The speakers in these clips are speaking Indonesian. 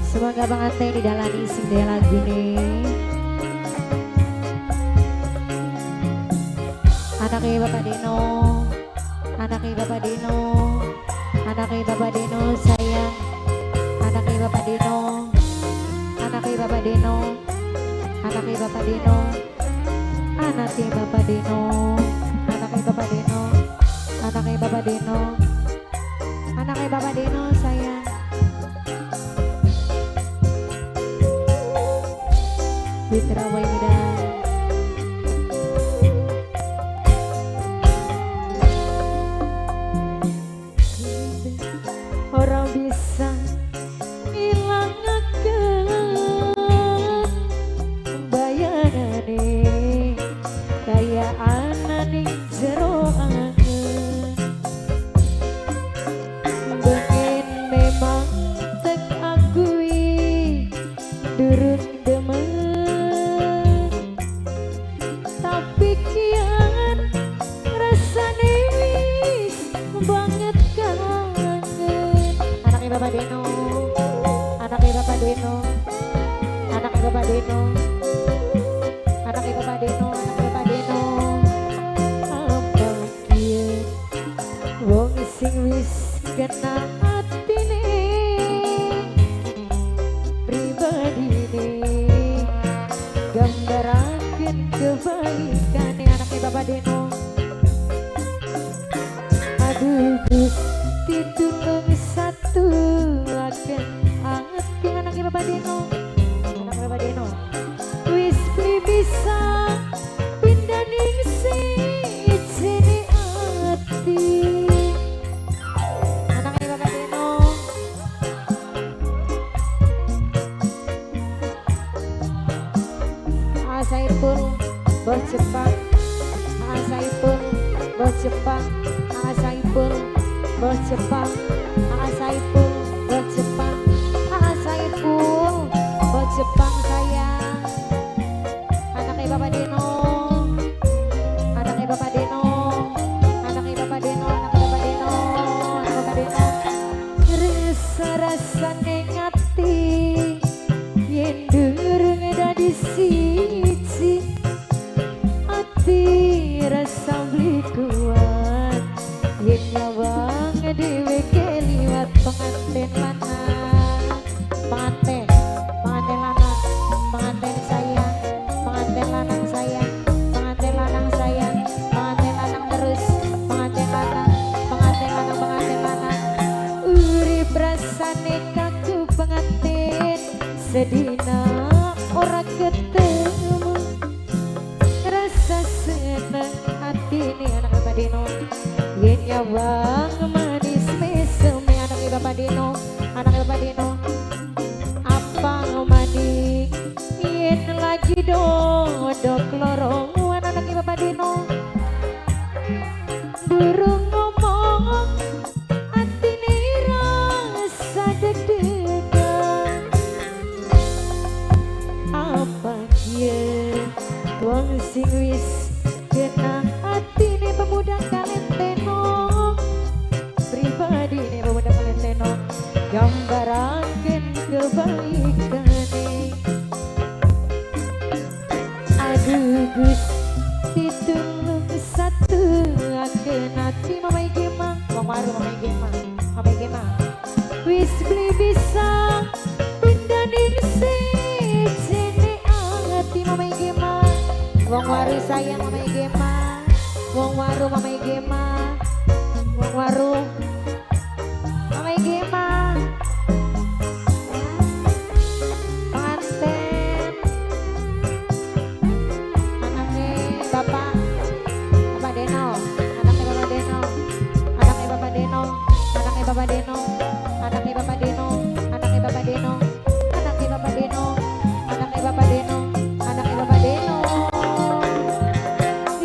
Semoga pengantin didalani sing daya lagu nih. Anaknya Bapak Dino, anaknya Bapak Dino, anaknya Bapak Dino sayang, anaknya Bapak Dino, anaknya Bapak Dino, anaknya Bapak Dino, anaknya Bapak Dino, anaknya Bapak Dino, anaknya Bapak Dino, anaknya Bapak Dino sayang. Fitra Waidan. Orang bisa ngilangaken bayangane kaya ananing jero angen. Bengen memang tek akui durung demen, tapi kian rasane wis banget kangen. Anaknya Bapak Deno, anaknya Bapak Deno, anaknya Bapak Deno, anaknya Bapak Deno, anaknya Bapak Deno. Apa kian wong sing wis kena atine pribadine gambaraken kebaikan anaknya Bapak Deno. Aduh Gusti tulung satu akan hati anaknya Bapak Deno, anaknya Bapak Deno. Wis beli bisa pindah ning sijine ati anaknya Bapak Deno. Saipul bos Jepang, Saipul bos Jepang, Saipul bos Jepang, Saipul bos Jepang, Saipul bos Jepang sayang. Anaknya Bapak Deno, anaknya Bapak Deno, anaknya Bapak Deno, anaknya Bapak Deno, anaknya Bapak Deno. Rasa-rasane ngati yen durung dadi siji, ati rasa beli kuat yen nyawang dhewe keliwat pengantin lanang, pengantin, pengantin lanang, pengantin sayang, pengantin lanang sayang, pengantin lanang sayang, pengantin lanang terus, pengantin lanang, pengantin lanang, pengantin lanang. Urip rasane kaku pengantin sedina ora ketemu, rasa seneng hati ini anak Bapak Dino. Yen nyawang manis mesem anaknya Bapak Dino, anaknya Bapak Dino. Apa maning yen lagi dodok lorong anaknya Bapak Dino. Durung ngomong atine rasa deg-degan. Apa kieu wong sing wis kena atine pemuda kalenteno, pribadine pemuda kalenteno gambaraken kebaikane. Aduh Gusti tulung satu akan hati mamai gemang, wong waru mamai gemang, mamai gemang. Wis beli bisa pindah ning sijine ati mamai gemang. Wong waru sayang mamai gemang, wong waru mamai gemang, wong waru mamai gemang. Pengantin anaknya Bapak Bapak Deno, anaknya Bapak Deno, anaknya Bapak Deno, anaknya Bapak Deno, anaknya Bapak Deno, anaknya Bapak Deno, anaknya Bapak Deno, anaknya Bapak Deno, anaknya Bapak Deno.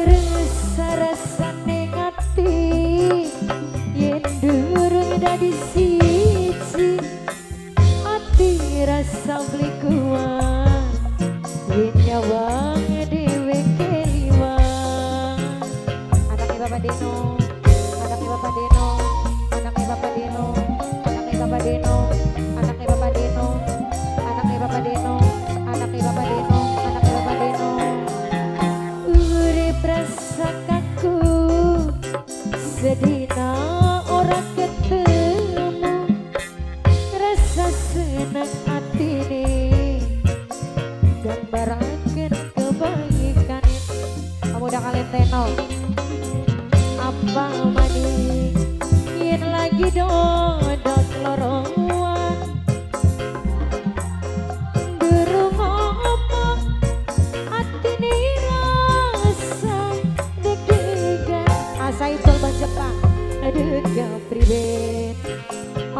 Rasa-rasane ngati yen durung dadi siji, ati rasa beli kuat yen nyawang dhewe keliwat. Anaknya Bapak Deno, anaknya Bapak Deno, anaknya Bapak Deno, anaknya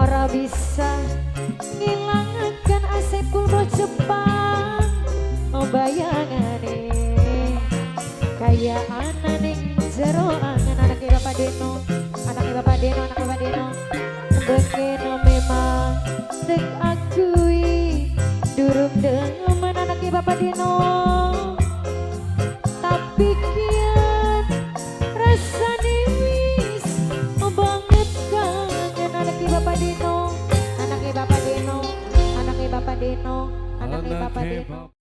ora bisa ngilangkan asep kulbo Jepang. Oh bayangane kaya anak ning jero angan anaknya Bapak Deno, anaknya Bapak Deno, anaknya Bapak Deno. Bekeno memang dek akui durung dengan anaknya Bapak Deno. Tapi kian rasane wis banget kangen anaknya Bapak Deno, anaknya Bapak Deno, anaknya Bapak Deno, anaknya Bapak Deno.